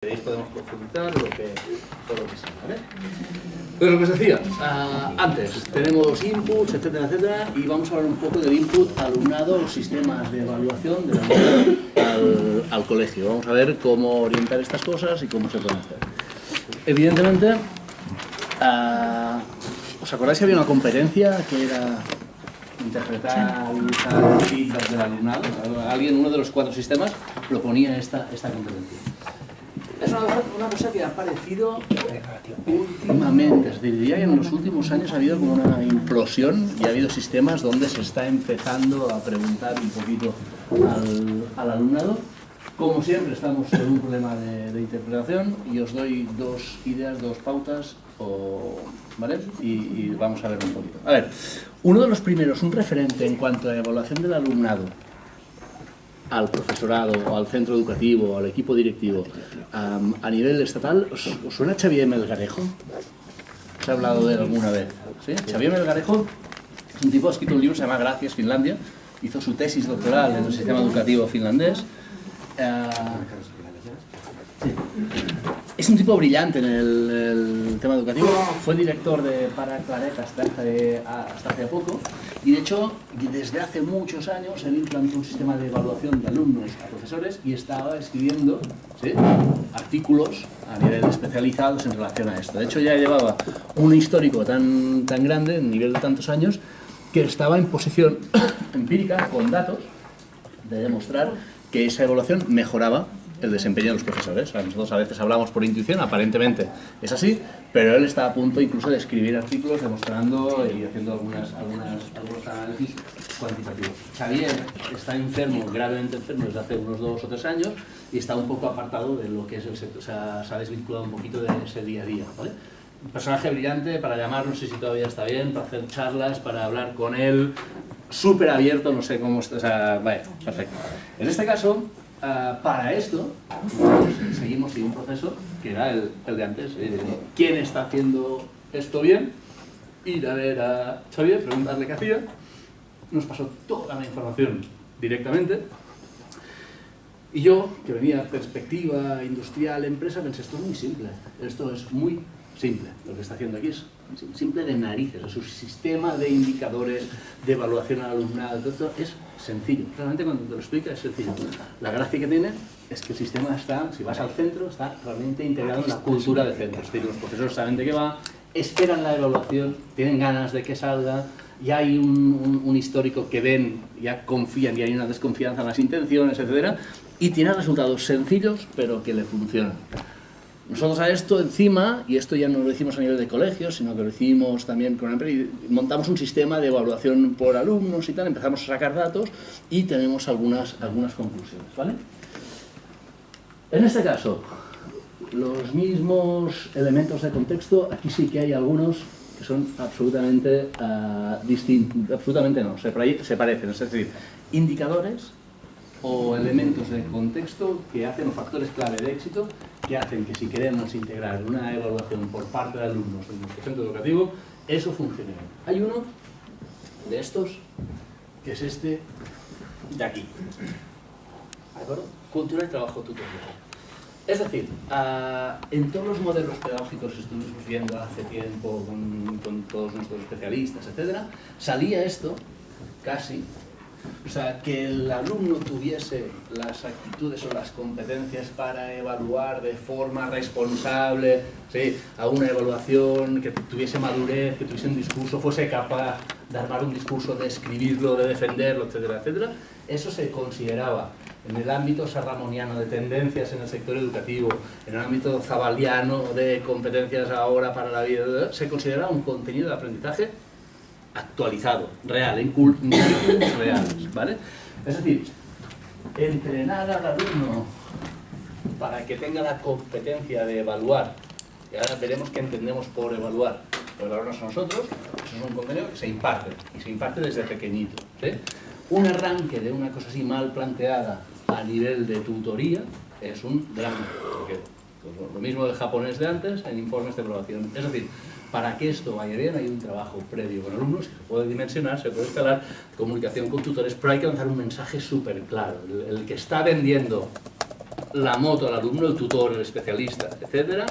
De ahí podemos profundizar todo lo que sea, ¿vale? Pues lo que os decía, antes tenemos inputs, etcétera, etcétera, y vamos a hablar un poco del input alumnado, sistemas de evaluación del alumnado al colegio. Vamos a ver cómo orientar estas cosas y cómo se pueden hacer. Evidentemente, ¿os acordáis que había una competencia que era interpretar y usar feedback del alumnado? Uno de los 4 sistemas proponía esta competencia. Es una cosa que ha aparecido últimamente, es decir, diría que en los últimos años ha habido como una implosión y ha habido sistemas donde se está empezando a preguntar un poquito al alumnado. Como siempre estamos en un problema de interpretación y os doy 2 ideas, 2 pautas, ¿vale? Y vamos a ver un poquito. A ver, uno de los primeros, un referente en cuanto a evaluación del alumnado al profesorado, o al centro educativo, o al equipo directivo, a nivel estatal, ¿os suena Xavier Melgarejo? ¿Os he hablado de él alguna vez? ¿Sí? Xavier Melgarejo es un tipo que ha escrito un libro que se llama Gracias, Finlandia, hizo su tesis doctoral en el sistema educativo finlandés. Es un tipo brillante en el tema educativo, fue director para Claret hasta hace poco y de hecho desde hace muchos años él implantó un sistema de evaluación de alumnos a profesores y estaba escribiendo artículos a nivel especializados en relación a esto. De hecho ya llevaba un histórico tan grande, en nivel de tantos años, que estaba en posición empírica con datos de demostrar que esa evaluación mejoraba el desempeño de los profesores. O sea, nosotros a veces hablamos por intuición, aparentemente es así, pero él está a punto incluso de escribir artículos demostrando y haciendo algunos análisis cuantitativos. Xavier está enfermo, gravemente enfermo desde hace unos 2 o 3 años y está un poco apartado de lo que es el sector, o sea, se ha desvinculado un poquito de ese día a día, ¿vale? Un personaje brillante para llamar, no sé si todavía está bien, para hacer charlas, para hablar con él, súper abierto, no sé cómo está, o sea, vaya, perfecto. En este caso, para esto, seguimos sin un proceso que era el de antes. ¿Quién está haciendo esto bien? Ir a ver a Xavier, preguntarle qué hacía. Nos pasó toda la información directamente. Y yo, que venía de perspectiva industrial, empresa, pensé, esto es muy simple. Esto es muy simple. Lo que está haciendo aquí es simple de narices. Su sistema de indicadores, de evaluación al alumnado, todo esto es sencillo. Realmente cuando te lo explica es sencillo. La gracia que tiene es que el sistema está, si vas al centro, está realmente integrado en la cultura del centro. Es decir, los profesores saben de qué va, esperan la evaluación, tienen ganas de que salga, ya hay un histórico que ven, ya confían, y hay una desconfianza en las intenciones, etc. Y tiene resultados sencillos, pero que le funcionan. Nosotros a esto encima, y esto ya no lo hicimos a nivel de colegios, sino que lo hicimos también con empresas, y montamos un sistema de evaluación por alumnos y tal, empezamos a sacar datos y tenemos algunas conclusiones, ¿vale? En este caso, los mismos elementos de contexto, aquí sí que hay algunos que son absolutamente distintos, absolutamente no, se parecen, es decir, indicadores o elementos de contexto que hacen, o factores clave de éxito, que hacen que si queremos integrar una evaluación por parte de alumnos en nuestro centro educativo, eso funcione bien. Hay uno de estos, que es este de aquí. ¿De acuerdo? Cultura y trabajo tutorial. Es decir, en todos los modelos pedagógicos que estuvimos viendo hace tiempo con todos nuestros especialistas, etc., salía esto casi. O sea, que el alumno tuviese las actitudes o las competencias para evaluar de forma responsable, ¿sí?, a una evaluación, que tuviese madurez, que tuviese un discurso, fuese capaz de armar un discurso, de escribirlo, de defenderlo, etcétera, etcétera. Eso se consideraba en el ámbito sarramoniano de tendencias en el sector educativo, en el ámbito zabaliano de competencias ahora para la vida, se consideraba un contenido de aprendizaje actualizado, real, en currículos reales, ¿vale? Es decir, entrenar al alumno para que tenga la competencia de evaluar, y ahora veremos qué entendemos por evaluar. Por evaluarnos a nosotros, eso es un contenido que se imparte, y se imparte desde pequeñito, ¿sí? Un arranque de una cosa así mal planteada a nivel de tutoría es un drama, porque pues, lo mismo del japonés de antes en informes de evaluación. Es decir, para que esto vaya bien hay un trabajo previo con alumnos que se puede dimensionar, se puede escalar, comunicación con tutores, pero hay que lanzar un mensaje súper claro. El que está vendiendo la moto, el alumno, el tutor, el especialista, etcétera,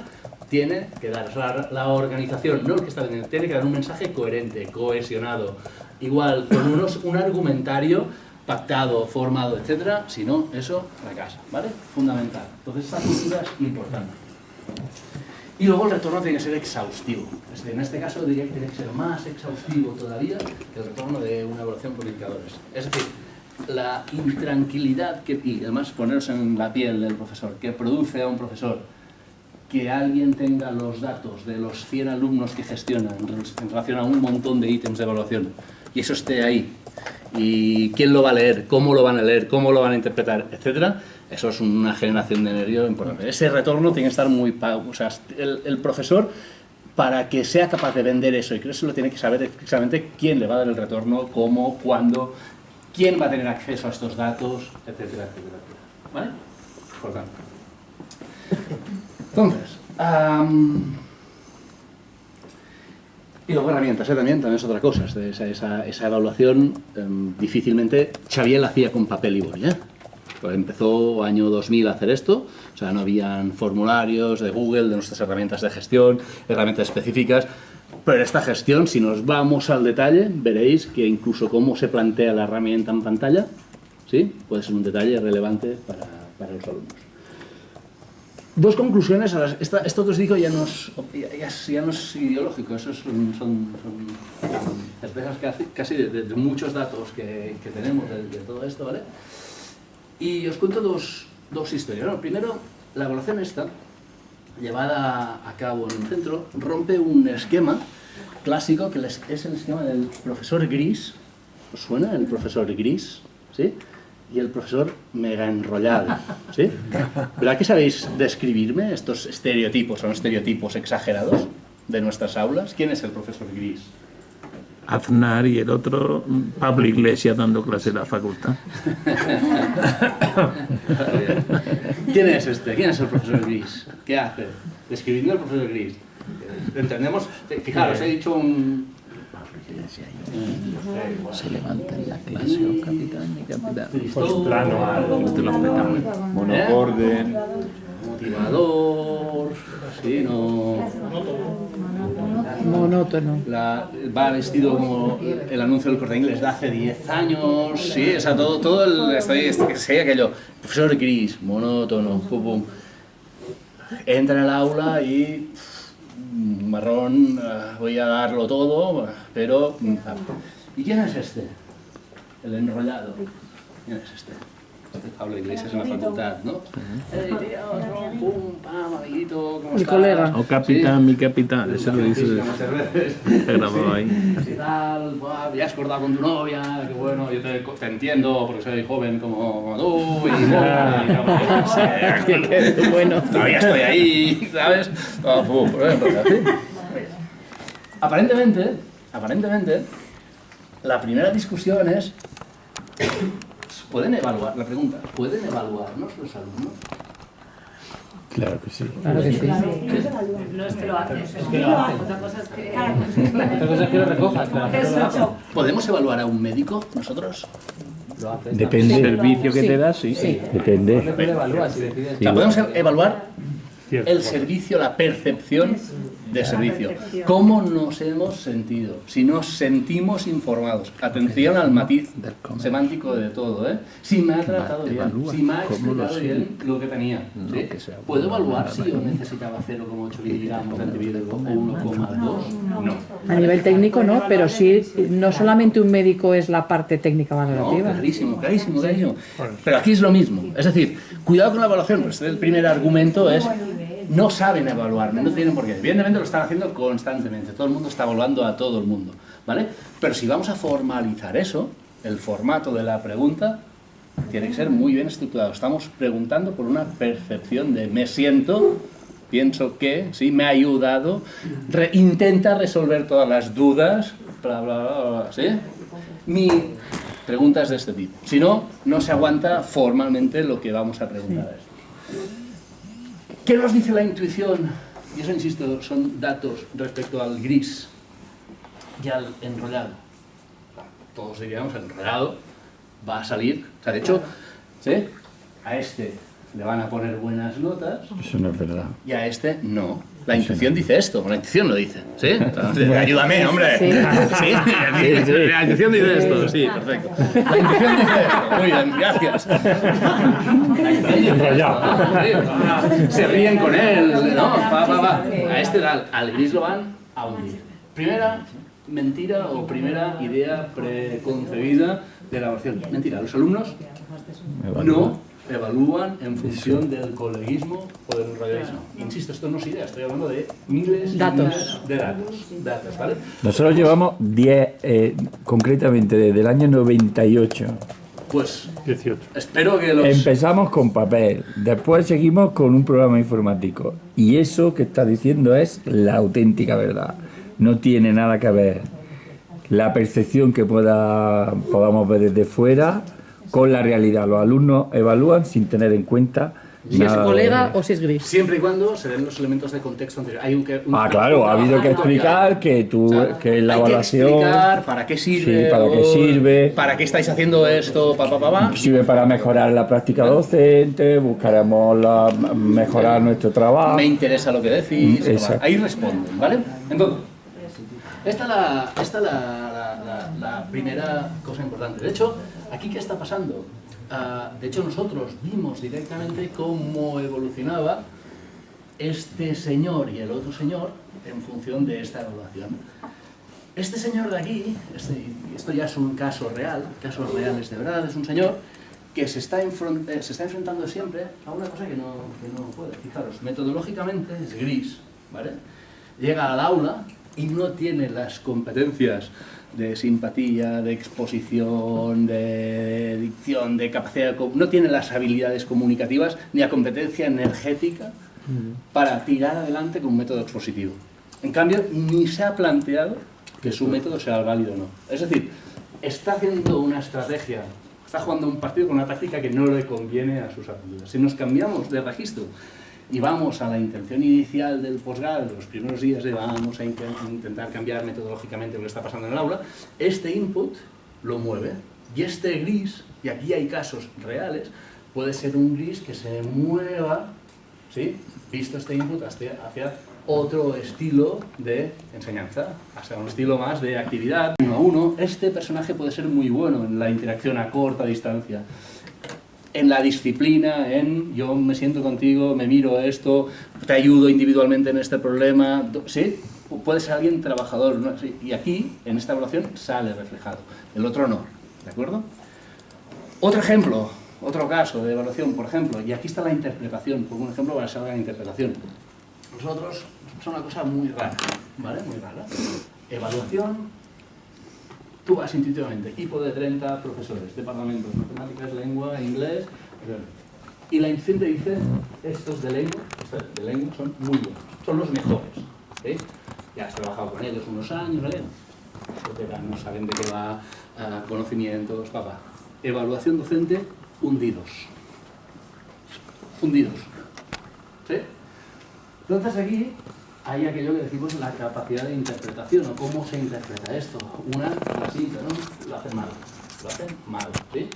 tiene que dar la organización, no el que está vendiendo, tiene que dar un mensaje coherente, cohesionado, igual, con un argumentario pactado, formado, etcétera, si no, eso fracasa, ¿vale? Fundamental. Entonces, esta cultura es importante. Y luego el retorno tiene que ser exhaustivo. En este caso diría que tiene que ser más exhaustivo todavía que el retorno de una evaluación por indicadores. Es decir, la intranquilidad y además poneros en la piel del profesor, que produce a un profesor que alguien tenga los datos de los 100 alumnos que gestionan en relación a un montón de ítems de evaluación y eso esté ahí, y quién lo va a leer, cómo lo van a leer, cómo lo van a interpretar, etcétera, eso es una generación de nervio importante. Ese retorno tiene que estar muy... O sea, el profesor, para que sea capaz de vender eso y creérselo, tiene que saber exactamente quién le va a dar el retorno, cómo, cuándo, quién va a tener acceso a estos datos, etcétera, etcétera, etcétera. ¿Vale? Importante. Entonces, y luego herramientas, también es otra cosa. Esa evaluación difícilmente Xavier la hacía con papel y boli, Pues empezó año 2000 a hacer esto, o sea, no habían formularios de Google, de nuestras herramientas de gestión, herramientas específicas, pero esta gestión, si nos vamos al detalle, veréis que incluso cómo se plantea la herramienta en pantalla, ¿sí? Puede ser un detalle relevante para los alumnos. Dos conclusiones, esto que os digo ya no es ideológico, eso son certezas casi de muchos datos que tenemos de todo esto, ¿vale? Y os cuento dos historias. Bueno, primero, la evaluación esta, llevada a cabo en un centro, rompe un esquema clásico que es el esquema del profesor gris. ¿Os suena el profesor gris? ¿Sí? Y el profesor mega enrollado, ¿sí? ¿Verdad que sabéis describirme estos estereotipos? Son estereotipos exagerados de nuestras aulas. ¿Quién es el profesor gris? Aznar y el otro, Pablo Iglesias dando clase en la facultad. ¿Quién es este? ¿Quién es el profesor gris? ¿Qué hace? Describidme al profesor gris. ¿Entendemos? Fijaros, he dicho un... Se levanta en la clase, oh, capitán y capitán. Pues plano alto, Te lo respetamos. monocorden, motivador, sí, no... Monótono. Va vestido como el anuncio del Corte Inglés de hace 10 años, sí, o sea, todo el... Sería aquello, profesor gris, monótono, pum, pum. Entra en el aula y... marrón, voy a darlo todo, pero... ¿Y quién es este? El enrollado. ¿Quién es este? Este Pablo Iglesias en la facultad, ¿no? Hey, tío, pum, pam, amiguito, ¿cómo Mi estás? colega. Oh, capitán, mi capitán, eso lo dice. Se grabado ahí. ¿Qué tal? Buah, ya has acordado con tu novia, qué bueno, yo te entiendo porque soy joven como tú y Bueno. todavía estoy ahí, ¿sabes? Aparentemente, la primera discusión es, ¿pueden evaluar? La pregunta, ¿pueden evaluarnos los alumnos? claro que sí. Claro que sí. No es que lo hacen, Es que lo hacen. otra cosa es que... Otra cosa es que lo recojas, pero hacerlo lo hacen. ¿Podemos evaluar a un médico nosotros? Lo haces. El Depende, servicio que te da, sí. depende. Después lo evalúas y decides. O sea, podemos evaluar el servicio, la percepción de servicio. ¿Cómo nos hemos sentido? Si nos sentimos informados. Atención al matiz semántico de todo, ¿eh? Si me ha tratado bien, si me ha explicado bien lo que tenía. ¿Sí? ¿Puedo evaluar si yo necesitaba 0,8 miligramos de antibiótico o 1,2? No. A nivel técnico no, pero sí, no solamente un médico es la parte técnica No, valorativa. clarísimo. Pero aquí es lo mismo. Es decir, cuidado con la evaluación. Pues el primer argumento es, no saben evaluarme, no tienen por qué. Evidentemente lo están haciendo constantemente. Todo el mundo está evaluando a todo el mundo, ¿vale? Pero si vamos a formalizar eso, el formato de la pregunta tiene que ser muy bien estructurado. Estamos preguntando por una percepción de me siento, pienso que, sí, me ha ayudado, intenta resolver todas las dudas, bla, bla, bla, bla, ¿sí? Preguntas de este tipo. Si no, no se aguanta formalmente lo que vamos a preguntar. ¿Qué nos dice la intuición? Y eso, insisto, son datos respecto al gris y al enrollado. Todos diríamos, el enrollado va a salir. O sea, de hecho, ¿sí? A este le van a poner buenas notas Eso no es verdad. y a este no. La intuición dice esto, la intuición lo dice, ¿sí? Ayúdame, hombre. Sí. ¿Sí? La intuición dice esto, sí, perfecto. La intuición dice esto, muy bien, gracias. La intuición dice esto. Se ríen con él, ¿no? Va. A este al gris lo van a hundir. Primera mentira o primera idea preconcebida de la evaluación. Mentira, los alumnos no evalúan en función del coleguismo o del radialismo. Insisto, esto no es idea, estoy hablando de miles Datos. de datos, ¿vale? Nosotros llevamos 10, concretamente desde el año 98. Pues 18. espero que los... Empezamos con papel, después seguimos con un programa informático. Y eso que está diciendo es la auténtica verdad. No tiene nada que ver la percepción que podamos ver desde fuera con la realidad. Los alumnos evalúan sin tener en cuenta Si es nada colega de- o si es gris. Siempre y cuando se den los elementos de contexto anterior. Hay claro, ha habido que explicar que que la hay evaluación que explicar para qué sirve, Sí, para qué sirve. para qué estáis haciendo esto, sirve para mejorar la práctica docente, buscaremos mejorar nuestro trabajo. Me interesa lo que decís. Exacto. Ahí responden, ¿vale? Entonces, esta es la primera cosa importante. De hecho, aquí, ¿qué está pasando? De hecho, nosotros vimos directamente cómo evolucionaba este señor y el otro señor en función de esta evaluación. Este señor de aquí, esto ya es un caso real, casos reales de verdad, es un señor que se está enfrentando siempre a una cosa que no puede. Fijaros, metodológicamente es gris, ¿vale? Llega al aula y no tiene las competencias de simpatía, de exposición, de dicción, de capacidad no tiene las habilidades comunicativas ni la competencia energética para tirar adelante con un método expositivo. En cambio, ni se ha planteado que su método sea válido o no. Es decir, está haciendo una estrategia, está jugando un partido con una táctica que no le conviene a sus aptitudes. Si nos cambiamos de registro y vamos a la intención inicial del posgrado, de los primeros días de vamos a intentar cambiar metodológicamente lo que está pasando en el aula, este input lo mueve. Y este gris, y aquí hay casos reales, puede ser un gris que se mueva, ¿sí?, visto este input hacia otro estilo de enseñanza, hacia un estilo más de actividad, uno a uno. Este personaje puede ser muy bueno en la interacción a corta distancia, en la disciplina, en yo me siento contigo, me miro esto, te ayudo individualmente en este problema, ¿sí? Puede ser alguien trabajador, ¿no? Sí, y aquí, en esta evaluación, sale reflejado, el otro no, ¿de acuerdo? Otro ejemplo, otro caso de evaluación, por ejemplo, y aquí está la interpretación, pongo un ejemplo para que salga la interpretación. Nosotros, es una cosa muy rara, ¿vale? Muy rara. Evaluación. Tú vas intuitivamente, equipo de 30 profesores, departamentos, matemáticas, lengua, inglés, y la intuición te dice, estos de lengua son muy buenos, son los mejores, ¿sí? Ya has trabajado con ellos unos años, ¿vale? No saben de qué va, conocimientos, papá. Evaluación docente, hundidos. Hundidos, ¿sí? Entonces aquí hay aquello que decimos la capacidad de interpretación, o cómo se interpreta esto. Una clasita, ¿no? Lo hacen mal, ¿sí?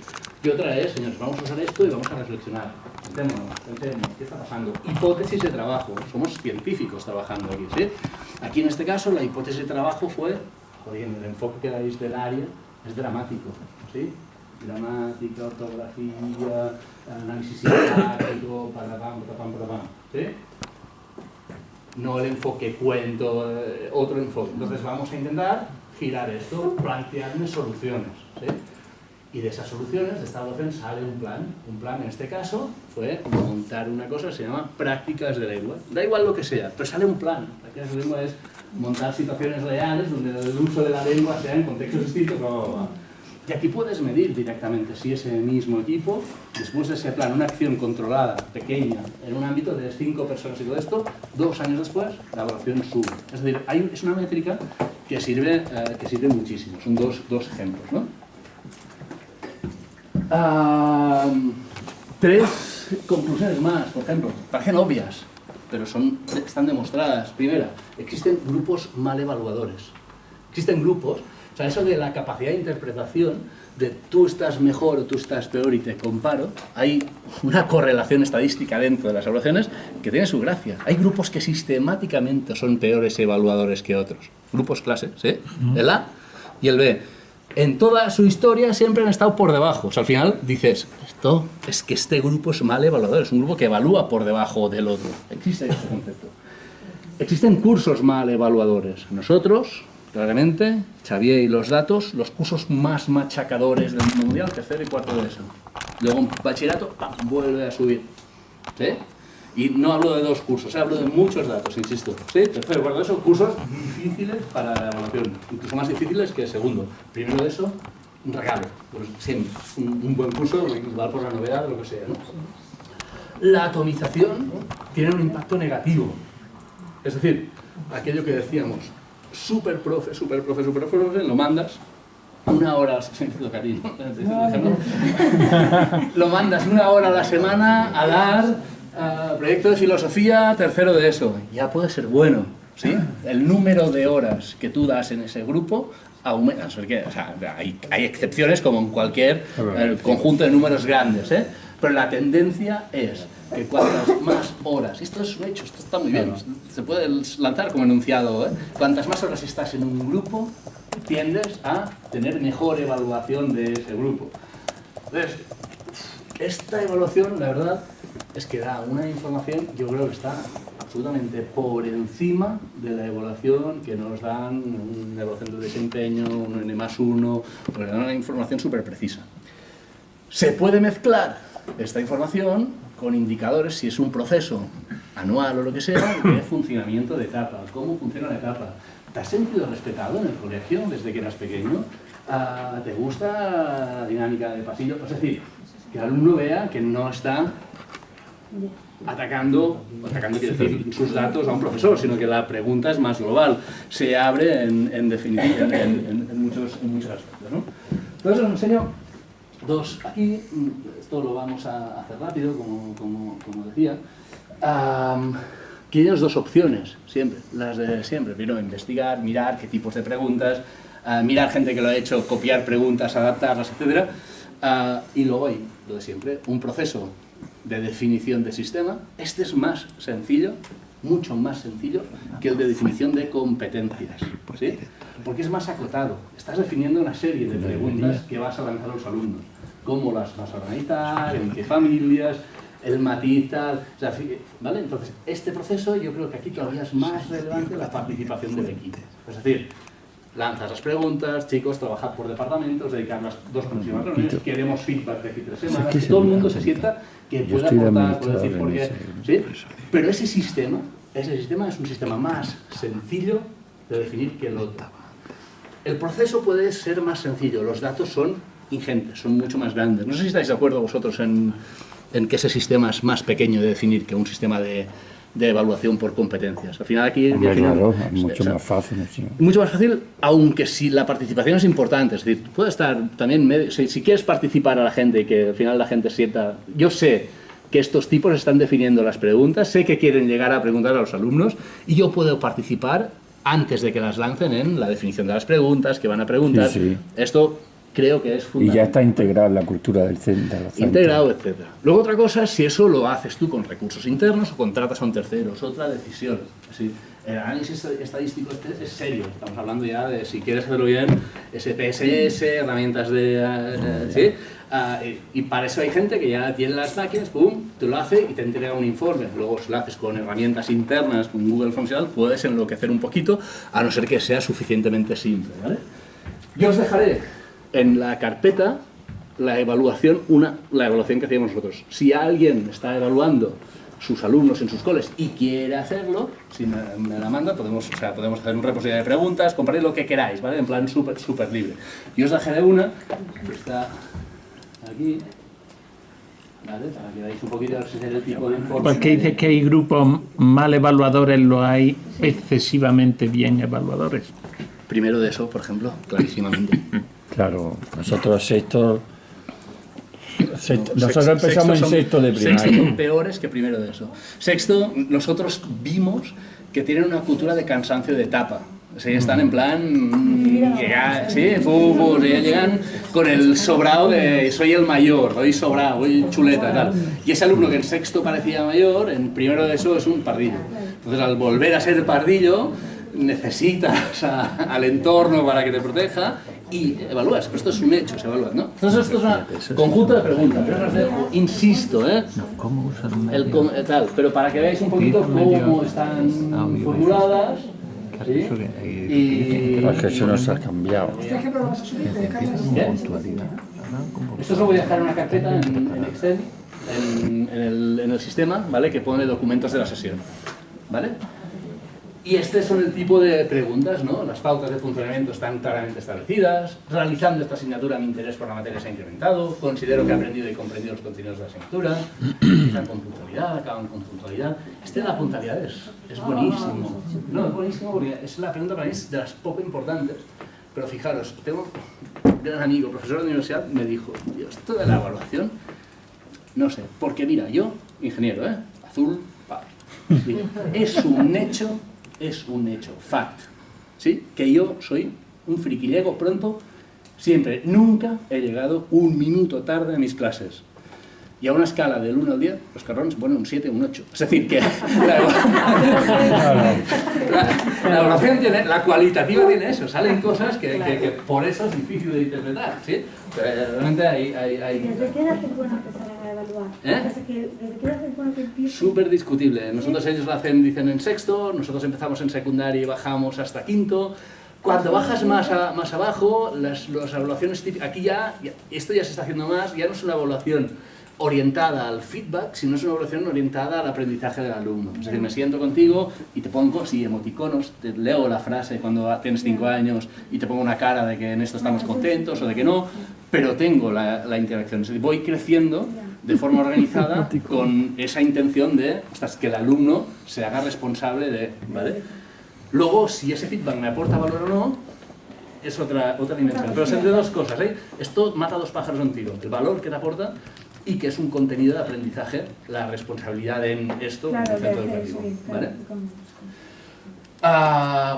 Y otra es, señores, vamos a usar esto y vamos a reflexionar. Sentémonos, ¿qué está pasando? Hipótesis de trabajo, somos científicos trabajando aquí, ¿sí? Aquí en este caso la hipótesis de trabajo fue, joder, el enfoque que dais del área es dramático, ¿sí? Gramática, ortografía, análisis sintáctico, patapam, ¿sí? No el enfoque cuento, otro enfoque. Entonces vamos a intentar girar esto, plantearme soluciones, ¿sí? Y de esas soluciones, de esta evaluación, sale un plan. Un plan, en este caso, fue montar una cosa que se llama prácticas de lengua. Da igual lo que sea, pero sale un plan. Prácticas de lengua es montar situaciones reales donde el uso de la lengua sea en contextos distintos, bla, bla, bla. Y aquí puedes medir directamente si ese mismo equipo, después de ese plan, una acción controlada, pequeña, en un ámbito de 5 personas y todo esto, 2 años después, la evaluación sube. Es decir, es una métrica que sirve muchísimo. Son dos ejemplos, ¿no? 3 conclusiones más, por ejemplo, parecen obvias, pero están demostradas. Primera, existen grupos mal evaluadores. Existen grupos O sea, eso de la capacidad de interpretación, de tú estás mejor o tú estás peor y te comparo, hay una correlación estadística dentro de las evaluaciones que tiene su gracia. Hay grupos que sistemáticamente son peores evaluadores que otros. Grupos clase, ¿sí? El A y el B. En toda su historia siempre han estado por debajo. O sea, al final dices, esto es que este grupo es mal evaluador, es un grupo que evalúa por debajo del otro. Existe ese concepto. Existen cursos mal evaluadores. Nosotros, claramente, Xavier y los datos, los cursos más machacadores del mundo mundial, tercero y cuarto de eso. Luego un bachillerato, ¡pam!, vuelve a subir. ¿Sí? Y no hablo de 2 cursos, hablo de muchos datos, insisto. ¿Sí? Tercero y cuarto de eso, cursos difíciles para la evaluación, incluso más difíciles que el segundo. Primero de eso, un regalo. Pues siempre, un buen curso, igual por la novedad, lo que sea, ¿no? La atomización tiene un impacto negativo. Es decir, aquello que decíamos, super profe, lo mandas 1 hora, cariño, lo mandas 1 hora a la semana a dar proyecto de filosofía, tercero de eso. Ya puede ser bueno, ¿sí? El número de horas que tú das en ese grupo aumenta. O sea, hay excepciones como en cualquier conjunto de números grandes, ¿eh? Pero la tendencia es que cuantas más horas, esto es un hecho, esto está muy bien, se puede lanzar como enunciado, ¿eh? Cuantas más horas estás en un grupo, tiendes a tener mejor evaluación de ese grupo. Entonces, esta evaluación, la verdad, es que da una información, yo creo que está absolutamente por encima de la evaluación que nos dan un evaluación de desempeño, un N+1, porque dan una información súper precisa. Se puede mezclar esta información con indicadores, si es un proceso anual o lo que sea, de funcionamiento de etapa, cómo funciona la etapa. ¿Te has sentido respetado en el colegio desde que eras pequeño? ¿Te gusta la dinámica de pasillo? Es decir, que el alumno vea que no está atacando quiere decir, sus datos a un profesor, sino que la pregunta es más global, se abre en definitiva en muchos aspectos, ¿no? Entonces os enseño 2 aquí, esto lo vamos a hacer rápido, como decía. Tienes 2 opciones, siempre, las de siempre. Primero, investigar, mirar qué tipos de preguntas, mirar gente que lo ha hecho, copiar preguntas, adaptarlas, etc. Y luego hay, lo de siempre, un proceso de definición de sistema. Este es más sencillo, mucho más sencillo que el de definición de competencias, ¿sí? Porque es más acotado. Estás definiendo una serie de preguntas que vas a lanzar a los alumnos. ¿Cómo las vas a organizar? ¿En qué familias? El matiz, tal, o sea, ¿vale? Entonces, este proceso yo creo que aquí todavía es más relevante la participación del equipo. Es decir, lanzas las preguntas, chicos, trabajad por departamentos, dedicar las 2 próximas reuniones, queremos feedback de aquí 3 semanas, que todo el mundo se sienta que pueda aportar, puede decir por qué, ¿sí? Pero ese sistema es un sistema más sencillo de definir que el otro. El proceso puede ser más sencillo, los datos son ingentes, son mucho más grandes. No sé si estáis de acuerdo vosotros en que ese sistema es más pequeño de definir que un sistema de evaluación por competencias. Al final aquí... Claro, es mucho más fácil. Sí. Mucho más fácil, aunque si la participación es importante. Es decir, puede estar también... si quieres participar a la gente y que al final la gente sienta... Yo sé que estos tipos están definiendo las preguntas, sé que quieren llegar a preguntar a los alumnos y yo puedo participar antes de que las lancen en la definición de las preguntas, que van a preguntar. Sí, sí. Esto creo que es fundamental. Y ya está integrada en la cultura del centro. Integrado, etc. Luego otra cosa es si eso lo haces tú con recursos internos o contratas a un tercero, es otra decisión. Es decir, el análisis estadístico es serio, estamos hablando ya de si quieres hacerlo bien, SPSS, herramientas de... ¿sí? Y para eso hay gente que ya tiene las máquinas, pum, te lo hace y te entrega un informe. Luego si lo haces con herramientas internas, con Google Functional, puedes enloquecer un poquito, a no ser que sea suficientemente simple, ¿vale? Yo os dejaré en la carpeta la evaluación que hacíamos nosotros. Si alguien está evaluando sus alumnos en sus coles y quiere hacerlo, si me la manda, podemos hacer un repositorio de preguntas, compartir lo que queráis, ¿vale? En plan súper libre. Yo os dejaré una que está aquí, ¿vale? Para que veáis un poquito a ver si es el tipo de informe. Porque dice que hay grupos mal evaluadores, lo hay excesivamente bien evaluadores. Primero de eso, por ejemplo, clarísimamente. Claro, nosotros empezamos en sexto de primaria. Sexto peores que primero de eso. Sexto, nosotros vimos que tienen una cultura de cansancio de etapa. Sí, están en plan, ya llegan con el sobrado de soy el mayor, voy sobrado, voy chuleta y tal. Y ese alumno que en sexto parecía mayor, en primero de eso es un pardillo. Entonces al volver a ser pardillo, necesitas al entorno para que te proteja y evalúas. Esto es un hecho, se evalúa, ¿no? Entonces esto es un conjunto de preguntas. Yo os dejo, insisto, ¿Cómo usar un tal, pero para que veáis un poquito cómo están formuladas. ¿Sí? Y Es que eso no se ha cambiado. esto os lo voy a dejar en una carpeta en Excel, en el sistema, ¿vale? Que pone documentos de la sesión, ¿vale? Y este son el tipo de preguntas, ¿no? Las pautas de funcionamiento están claramente establecidas. Realizando esta asignatura, mi interés por la materia se ha incrementado. Considero que he aprendido y comprendido los contenidos de la asignatura. Empiezan con puntualidad, acaban con puntualidad. Este de la puntualidad es buenísimo. No, es buenísimo porque es la pregunta para mí es de las poco importantes. Pero fijaros, tengo un gran amigo, profesor de universidad, me dijo, Dios, esto de la evaluación, no sé, porque mira, yo, ingeniero, azul, sí, es un hecho, fact, ¿sí? Que yo soy un friki, llego pronto, siempre, nunca he llegado un minuto tarde a mis clases. Y a una escala del 1 al 10, los cabrones ponen un 7, un 8. Es decir, que la evaluación tiene, la cualitativa tiene eso, salen cosas que por eso es difícil de interpretar, ¿sí? Pero realmente hay... ¿Desde qué edad es bueno empezar a evaluar? ¿Desde qué edad es bueno que empiece? Súper discutible. Nosotros ellos lo hacen, dicen en sexto, nosotros empezamos en secundaria y bajamos hasta quinto. Cuando bajas más abajo, las evaluaciones típicas, aquí esto ya se está haciendo más, ya no es una evaluación orientada al feedback, sino es una evaluación orientada al aprendizaje del alumno. Es decir, me siento contigo y te pongo emoticonos, te leo la frase cuando tienes 5 años y te pongo una cara de que en esto estamos contentos o de que no, pero tengo la interacción. Es decir, voy creciendo de forma organizada con esa intención de hasta que el alumno se haga responsable de... ¿vale? Luego, si ese feedback me aporta valor o no, es otra dimensión. Pero es entre dos cosas, ¿eh? Esto mata 2 pájaros de un tiro. El valor que te aporta y que es un contenido de aprendizaje, la responsabilidad en esto, en el centro educativo. ¿Vale?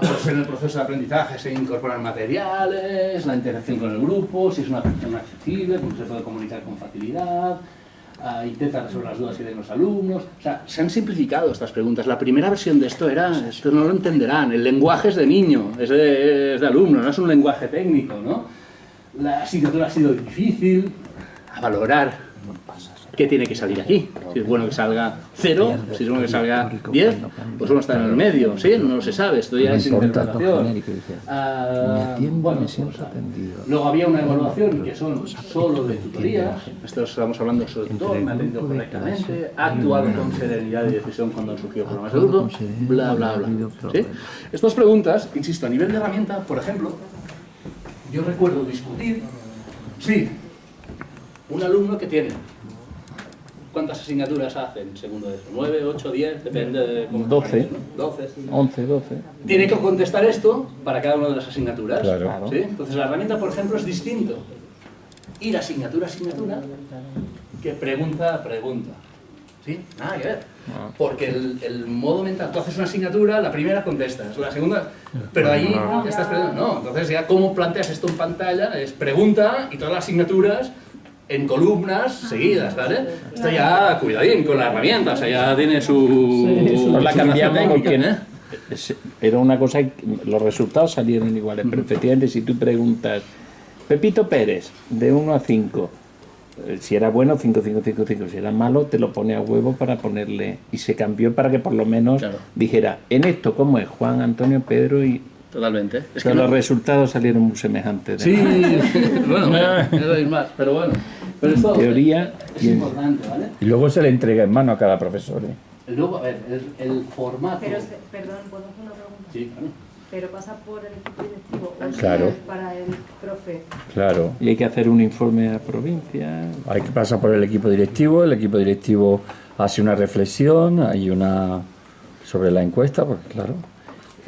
Pues en el proceso de aprendizaje se incorporan materiales, la interacción con el grupo, si es una persona accesible, pues se puede comunicar con facilidad, intenta resolver las dudas que tienen los alumnos. O sea, se han simplificado estas preguntas. La primera versión de esto era, esto no lo entenderán, el lenguaje es de niño, es de alumno, no es un lenguaje técnico, ¿no? La asignatura ha sido difícil, a valorar qué tiene que salir aquí. Si es bueno que salga 0, si es bueno que salga 10, pues uno está en el medio, ¿sí? No se sabe, esto ya es interpretación. Luego había una evaluación que son solo de tutorías, esto estamos hablando sobre todo, me ha atendido correctamente, ha actuado con serenidad y decisión cuando han surgido problemas de grupo, bla, bla, bla. ¿Sí? Estas preguntas, insisto, a nivel de herramienta, por ejemplo, yo recuerdo discutir, sí, un alumno que tiene, ¿cuántas asignaturas hacen segundo de eso? 9, 8, 10, depende de cómo 12. 12. 11, 12. Tiene que contestar esto para cada una de las asignaturas. Claro. ¿Sí? Entonces la herramienta, por ejemplo, es distinto. Ir asignatura a asignatura que pregunta a pregunta. ¿Sí? Nada que ver. Porque el modo mental, tú haces una asignatura, la primera contestas, la segunda, pero ahí estás preguntando. No, entonces ya cómo planteas esto en pantalla es pregunta y todas las asignaturas en columnas seguidas, ¿vale? Esto ya, cuidadín con la herramienta, o sea, ya tiene Nos la cambiamos técnica, porque era una cosa, los resultados salieron iguales, pero efectivamente si tú preguntas, Pepito Pérez, de 1 a 5, si era bueno, 5, 5, 5, 5, si era malo, te lo pone a huevo para ponerle, y se cambió para que por lo menos dijera, en esto, ¿cómo es? Juan, Antonio, Pedro y... Totalmente. Es que los resultados salieron muy semejantes. Sí, bueno, no ir más, pero bueno. Pero esto teoría es importante, ¿vale? Y luego se le entrega en mano a cada profesor. Luego, a ver, el formato... Pero, perdón, ¿puedo hacer una pregunta? Sí, claro. Pero pasa por el equipo directivo, o Claro. es para el profe. Claro. Y hay que hacer un informe a provincia. Hay que pasar por el equipo directivo hace una reflexión, hay una sobre la encuesta, porque claro,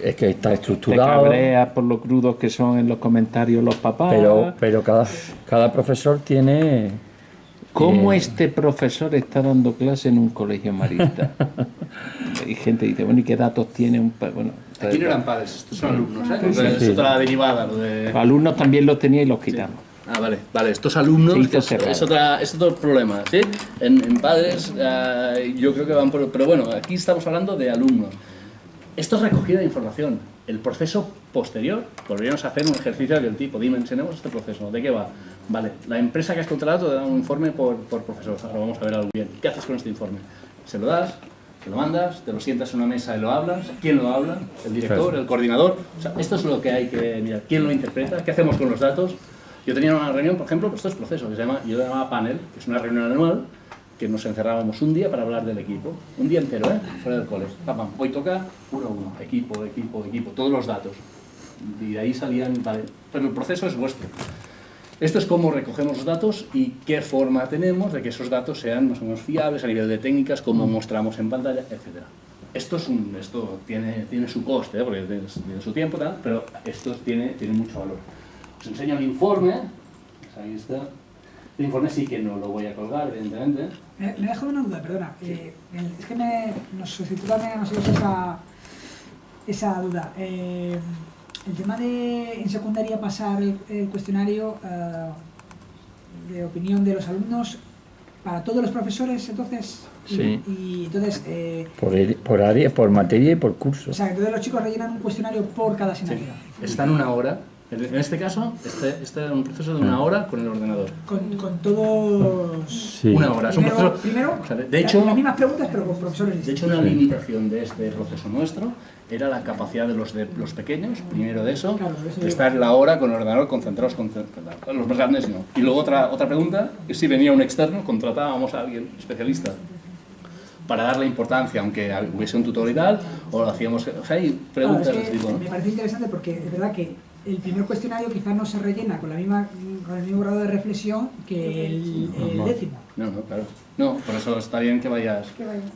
es que está Te estructurado. cabreas por lo crudos que son en los comentarios los papás. Pero cada profesor tiene... ¿Cómo este profesor está dando clase en un colegio marista? Y gente dice, bueno, ¿y qué datos tiene un...? Bueno, Aquí no eran padres, estos son alumnos, ¿eh? Es otra derivada, lo de... Alumnos también los tenía y los quitamos. Ah, vale, estos alumnos, Se hizo que cerrado. es otro problema, ¿sí? En padres yo creo que van por... Pero bueno, aquí estamos hablando de alumnos. Esto es recogida de información. El proceso posterior, podríamos hacer un ejercicio del tipo, dime, enseñemos este proceso, ¿de qué va? Vale, la empresa que has contratado te da un informe por profesor, ahora vamos a ver algo bien. ¿Qué haces con este informe? Se lo das, te lo mandas, te lo sientas en una mesa y lo hablas. ¿Quién lo habla? ¿El director? ¿El coordinador? O sea, esto es lo que hay que mirar. ¿Quién lo interpreta? ¿Qué hacemos con los datos? Yo tenía una reunión, por ejemplo, pues esto es proceso, que se llama, yo lo llamaba panel, que es una reunión anual, que nos encerrábamos un día para hablar del equipo. Un día entero, fuera del cole. Pam, hoy toca 1 a 1, equipo, todos los datos. Y de ahí salían, vale, pero el proceso es vuestro. Esto es cómo recogemos los datos y qué forma tenemos de que esos datos sean más o menos fiables a nivel de técnicas, cómo mostramos en pantalla, etc. Esto tiene su coste, porque tiene su tiempo, tal, pero esto tiene mucho valor. Os enseño el informe, ahí está. El informe sí que no lo voy a colgar, evidentemente. Me he dejado una duda, perdona. Es que nos suscitó también a nosotros esa duda. El tema de en secundaria pasar el cuestionario de opinión de los alumnos para todos los profesores, entonces. Sí. Y entonces. Por área, por materia y por curso. O sea, entonces los chicos rellenan un cuestionario por cada asignatura. Sí. Está en 1 hora. En este caso, este es un proceso de 1 hora con el ordenador. Con todos... Sí. 1 hora. Primero, o sea, de hecho, las mismas preguntas, pero con profesores distintos. De hecho, una limitación de este proceso nuestro era la capacidad de los pequeños, primero de eso, Claro, de estar la hora con el ordenador concentrados, los más grandes no. Y luego otra pregunta, que si venía un externo, contratábamos a alguien especialista para darle importancia, aunque hubiese un tutor y tal, o lo hacíamos... O sea, hay preguntas de este tipo, ¿no? Me parece interesante porque es verdad que el primer cuestionario quizás no se rellena con el mismo grado de reflexión que el décimo. No, claro. No, por eso está bien que vayas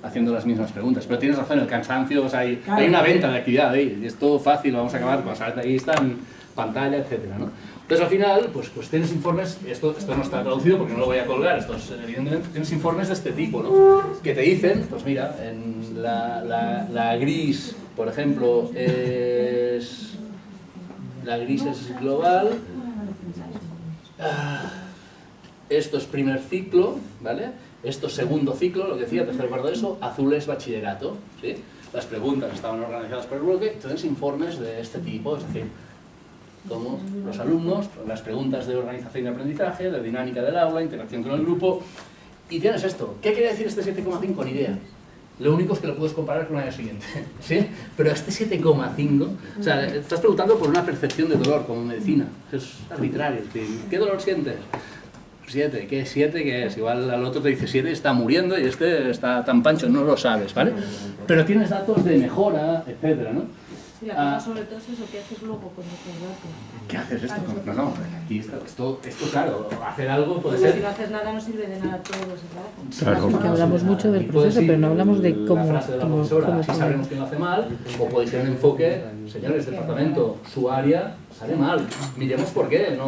haciendo las mismas preguntas. Pero tienes razón, el cansancio, o sea, hay una venta de actividad ahí, y es todo fácil, vamos a acabar, pues ahí está en pantalla, etcétera, ¿no? Entonces al final, pues tienes informes, esto no está traducido porque no lo voy a colgar, evidentemente tienes informes de este tipo, ¿no? Que te dicen, pues mira, en la gris, por ejemplo, la gris es global, esto es primer ciclo, ¿vale? Esto es segundo ciclo, lo que decía, tercer cuarto de eso, azul es bachillerato, ¿sí? Las preguntas estaban organizadas por el bloque, tienes informes de este tipo, es decir, como los alumnos, las preguntas de organización y aprendizaje, de dinámica del aula, interacción con el grupo, y tienes esto. ¿Qué quiere decir este 7,5? Ni idea. Lo único es que lo puedes comparar con el año siguiente, ¿sí? Pero este 7,5, o sea, estás preguntando por una percepción de dolor, como medicina, es arbitrario, ¿qué dolor sientes? 7, ¿qué es 7? ¿Qué es? Igual al otro te dice 7 y está muriendo y este está tan pancho, no lo sabes, ¿vale? Pero tienes datos de mejora, etcétera, ¿no? Y la cosa sobre todo es eso, ¿qué haces luego con estos datos? ¿Qué haces esto? No, aquí esto claro, hacer algo puede Porque ser... si no haces nada no sirve de nada todo ese trabajo. Claro. Porque hablamos mucho del proceso, pero no hablamos de cómo... La frase de la profesora, así sabremos que lo hace mal, o puede ser un enfoque, señores, departamento, su área sale mal, miremos por qué,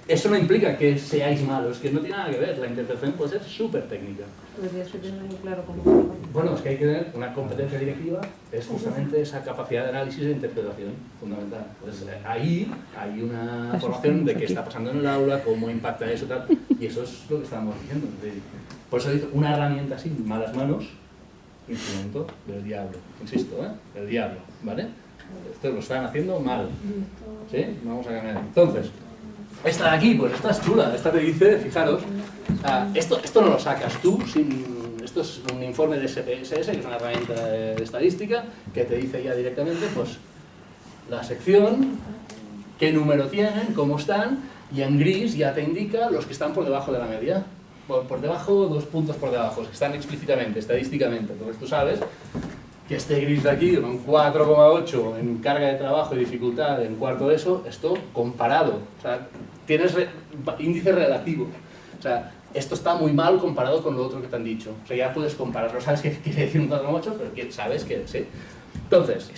eso no implica que seáis malos, que no tiene nada que ver, la interpretación puede ser súper técnica. Pero tienes que tener muy claro cómo... Bueno, es que hay que tener una competencia directiva, es justamente esa capacidad de análisis e interpretación fundamental. Pues ahí hay una formación de qué está pasando en el aula, cómo impacta eso, tal, y eso es lo que estábamos diciendo. Por eso digo, una herramienta así, malas manos, instrumento del diablo, insisto, del diablo, ¿vale? Esto lo están haciendo mal, ¿sí? Vamos a cambiar. Entonces, esta de aquí, pues esta es chula, esta te dice, fijaros, esto no lo sacas tú, esto es un informe de SPSS, que es una herramienta de estadística, que te dice ya directamente, pues, la sección, qué número tienen, cómo están, y en gris ya te indica los que están por debajo de la media. Por debajo, 2 puntos por debajo, que están explícitamente, estadísticamente. Entonces tú sabes que este gris de aquí, un 4,8 en carga de trabajo y dificultad en cuarto de eso, esto comparado, o sea, tienes índice relativo. O sea, esto está muy mal comparado con lo otro que te han dicho. O sea, ya puedes compararlo, sabes qué quiere decir un 4,8, pero sabes que sí. Entonces,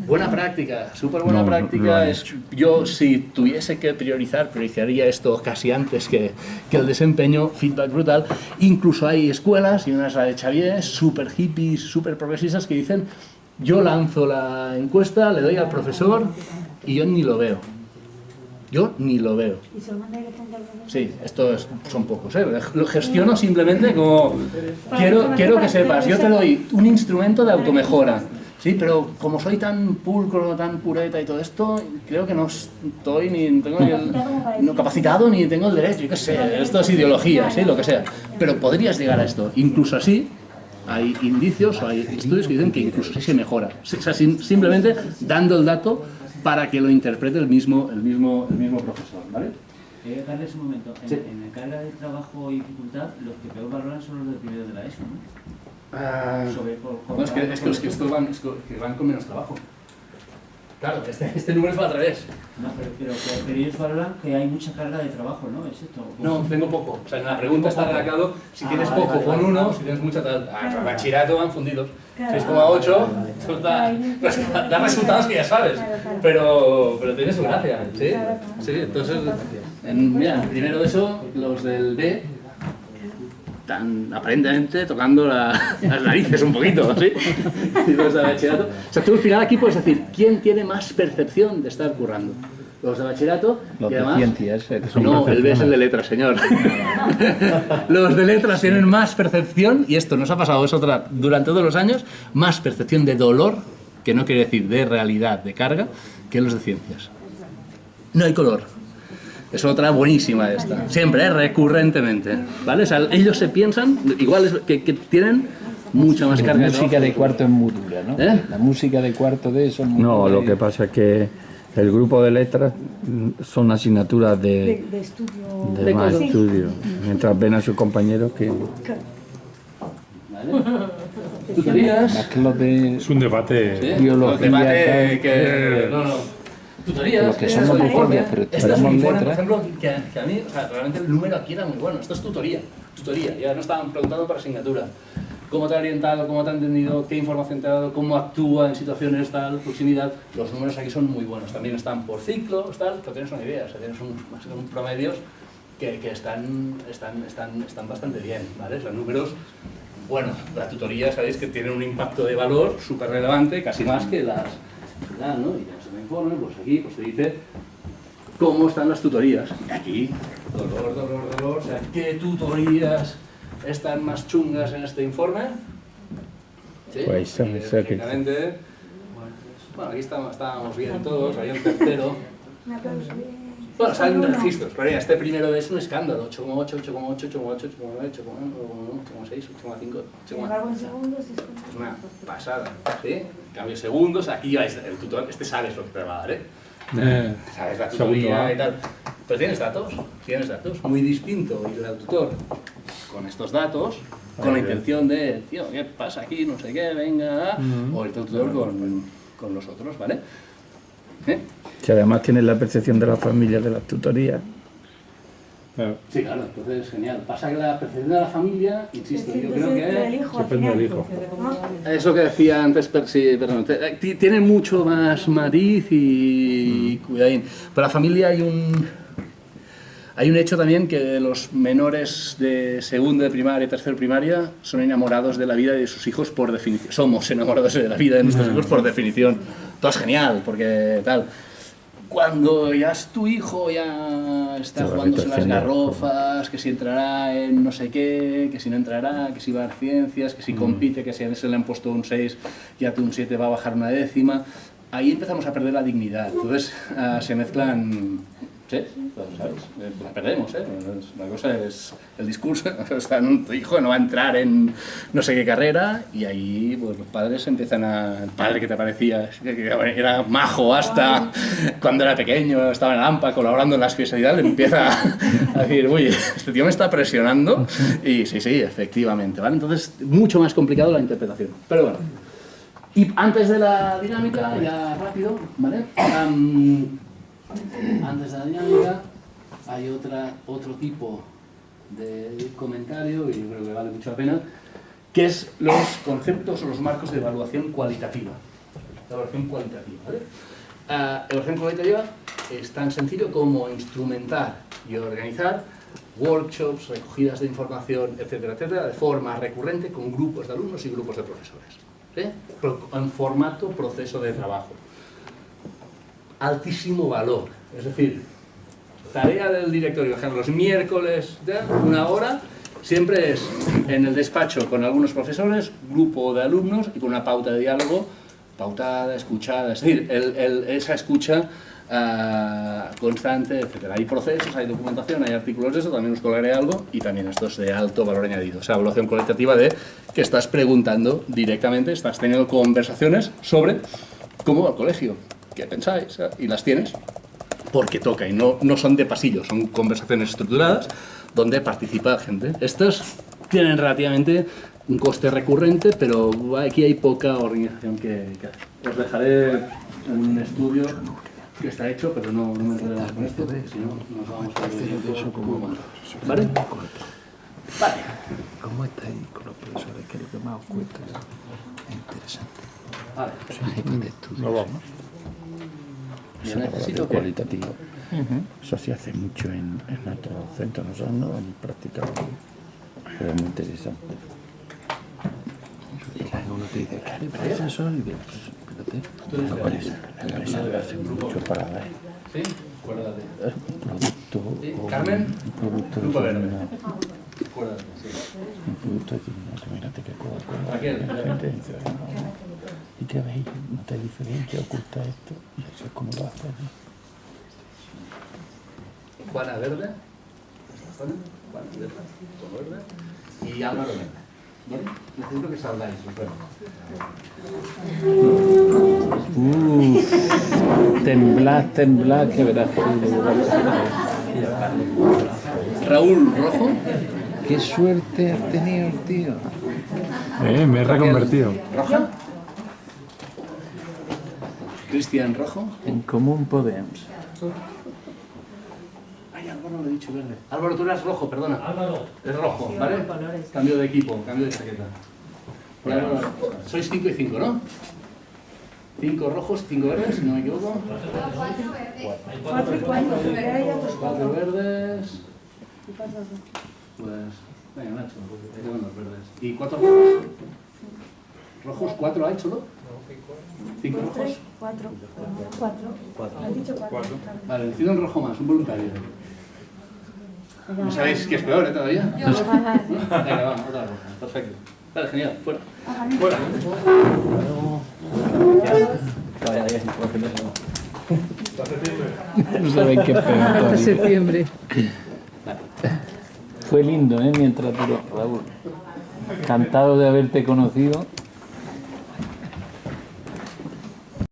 buena práctica, súper buena práctica. Yo, si tuviese que priorizaría esto casi antes que el desempeño, feedback brutal. Incluso hay escuelas, y una es la de Xavier, súper hippies, súper progresistas, que dicen Yo lanzo la encuesta, le doy al profesor y yo ni lo veo. Yo ni lo veo. ¿Y se lo manda directamente al profesor? Sí, son pocos, ¿eh? Lo gestiono simplemente como... Quiero que sepas, yo te doy un instrumento de automejora. Sí, pero como soy tan pulcro, tan pureta y todo esto, creo que no estoy ni tengo no capacitado ni tengo el derecho, yo qué sé, esto es ideología, ¿sí? Lo que sea. Pero podrías llegar a esto. Incluso así, hay indicios o hay estudios que dicen que incluso así se mejora. O sea, simplemente dando el dato para que lo interprete el mismo profesor, ¿vale? Carles, un momento. Sí. En la carga de trabajo y dificultad, los que peor valoran son los del primero de la ESO, ¿no? No, es que los que estos van con menos trabajo. Claro, este número es al revés. No, pero ellos valoran que hay mucha carga de trabajo, ¿no? ¿Es esto? No, tengo poco. O sea, en la pregunta está redactado, si tienes poco, pon 1, si tienes mucha tal. Bachillerato van fundidos. 6,8, da resultados que ya sabes. Pero tiene su gracia, ¿sí? Sí, entonces, mira, primero de eso, los del B están aparentemente tocando las narices un poquito, ¿sí? Y los de bachillerato. O sea, tú al final aquí puedes decir, ¿quién tiene más percepción de estar currando? Los de bachillerato Los y de además... ciencias, que son No, el B es el perfecciones. de letras, señor. Los de letras tienen más percepción, y esto nos ha pasado, es otra, durante todos los años, más percepción de dolor, que no quiere decir de realidad, de carga, que los de ciencias. No hay color. Es otra buenísima esta. Siempre, recurrentemente. ¿Vale? O sea, ellos se piensan, igual es que tienen mucha más carga. La música de cuarto es muy dura, ¿no? ¿Eh? La música de cuarto de eso es muy No, dura. lo que pasa es que el grupo de letras son asignaturas De estudio. de más estudio, mientras ven a sus compañeros que... Tutorías. Más que los de... Es un debate. ¿Sí? biología, Los debate tal. que... No. Tutorías. Los que somos de ciencias, pero Este es estudiamos un informe, por letras. ejemplo, que a mí, o sea, realmente el número aquí era muy bueno. Esto es tutoría. Ya no estaban preguntando por asignatura. Cómo te ha orientado, cómo te ha entendido, qué información te ha dado, cómo actúa en situaciones tal, proximidad. Los números aquí son muy buenos. También están por ciclos, tal, pero tienes una idea. O sea, tienes un promedios que están bastante bien, ¿vale? O sea, números... Bueno, la tutoría, sabéis que tiene un impacto de valor súper relevante, casi más que las... ¿no? Y ya se me informe, pues aquí pues te dice cómo están las tutorías. Y aquí, dolor. O sea, ¿qué tutorías están más chungas en este informe? ¿Sí? Pues Y eso que... lógicamente, bueno, aquí estábamos bien todos, había un tercero. Un aplauso. Bien. Bueno, salen registros, pero ya este primero es un escándalo, 8,8, 8,8, 8,8, 8,9, 8,9, 8,6, 8,5, Sin embargo, en segundos es como... es una pasada, ¿sí? En cambio, segundos, aquí vais, el tutor, sabes lo que te va a dar, ¿eh? Sabes la tutoría y tal. Pero tienes datos, muy distinto ir al tutor con estos datos, con la intención de, tío, ¿qué pasa aquí? No sé qué, venga, o ir al tutor con los otros, ¿vale? Que además tienes la percepción de la familia de las tutorías. Sí, claro, entonces genial. Pasa que la percepción de la familia, insisto, yo creo del que... hijo, al Depende del final. hijo. Es lo que decía antes, perdón, tiene mucho más matiz y cuidadín. Para la familia hay un hecho también que los menores de segundo de primaria y tercero de primaria son enamorados de la vida y de sus hijos por definición. Somos enamorados de la vida de nuestros hijos por definición. Todo es genial, porque tal... Cuando ya es tu hijo, ya está jugándose las garrofas, que si entrará en no sé qué, que si no entrará, que si va a dar ciencias, que si compite, que si a veces le han puesto un 6 y a un 7 va a bajar una décima. Ahí empezamos a perder la dignidad. Entonces se mezclan... Sí, pues, ¿sabes? La perdemos, ¿eh? Una cosa es el discurso, está en tu hijo, no va a entrar en no sé qué carrera, y ahí pues, los padres empiezan a... El padre que te parecía, que era majo hasta cuando era pequeño, estaba en el AMPA colaborando en las fiestas y tal, empieza a decir, uy, este tío me está presionando, y sí, efectivamente, ¿vale? Entonces, mucho más complicado la interpretación, pero bueno. Y antes de la dinámica, ya rápido, ¿vale? Antes de la dinámica hay otro tipo de comentario, y yo creo que vale mucho la pena, que es los conceptos o los marcos de evaluación cualitativa. La evaluación cualitativa, ¿vale? Evaluación cualitativa es tan sencillo como instrumentar y organizar workshops, recogidas de información, etcétera, etcétera, de forma recurrente con grupos de alumnos y grupos de profesores. en formato proceso de trabajo. Altísimo valor, es decir, tarea del directorio, por ejemplo, los miércoles, una hora, siempre es en el despacho con algunos profesores, grupo de alumnos y con una pauta de diálogo, pautada, escuchada, es decir, esa escucha constante, etc. Hay procesos, hay documentación, hay artículos de eso, también os colgaré algo, y también esto es de alto valor añadido. O sea, evaluación cualitativa de que estás preguntando directamente, estás teniendo conversaciones sobre cómo va el colegio, qué pensáis, y las tienes porque toca, y no son de pasillo, son conversaciones estructuradas donde participa gente. Estos tienen relativamente un coste recurrente, pero aquí hay poca organización que hacer. Os dejaré un estudio que está hecho, pero no me enredaré con esto, porque si no nos vamos a ver eso como malo. ¿Vale? Vale. ¿Cómo estáis con los profesores? ¿Qué es lo que más os cuesta? Es interesante. Vale. Jefe de estudios. No vamos. Yo necesito cualitativo. Eso se hace mucho en nuestro centro, nosotros no hemos practicado, pero es muy interesante. Y uno te dice, ¿qué profesor? Y espérate, la empresa hace mucho para dar. ¿Sí? Acuérdate. Producto. ¿Sí? ¿Carmen? Un producto Grupo Verde. determinado. Un producto determinado. Mírate que Coca-Cola. Raquel. La gente dice, ¿y qué veis? ¿No te diferencia? ¿Oculta esto? Y eso es como lo haces, ¿no? Juana Verde. Juana Verde. Todo verde. Y Álvaro Verde. ¿Vale? Necesito que salgáis, os vemos. Temblad, que verás. Raúl Rojo. Qué suerte has tenido, tío. Me he reconvertido. Roja. Cristian Rojo. En común podemos. Ay, Álvaro lo he dicho verde. Álvaro, tú eras rojo, perdona. Álvaro. Es rojo, ¿vale? Cambio de equipo, cambio de chaqueta. Por ahí, sois 5 y 5, ¿no? 5 rojos, 5 verdes, si no me equivoco. 4 y 4. 4 verdes. Pues, venga, Nacho, ahí te van los verdes. ¿Y 4 rojos? ¿Rojos 4 hay solo? 5 rojos. 4. ¿Has dicho 4? Vale, decido un rojo más, un voluntario. ¿No sabéis qué es peor, todavía? Yo. Venga, va, otra roja. Perfecto. Vale, genial. Fuera. Fuera. No saben qué peor. Hasta septiembre. Fue lindo, mientras duró, Raúl. Encantado de haberte conocido.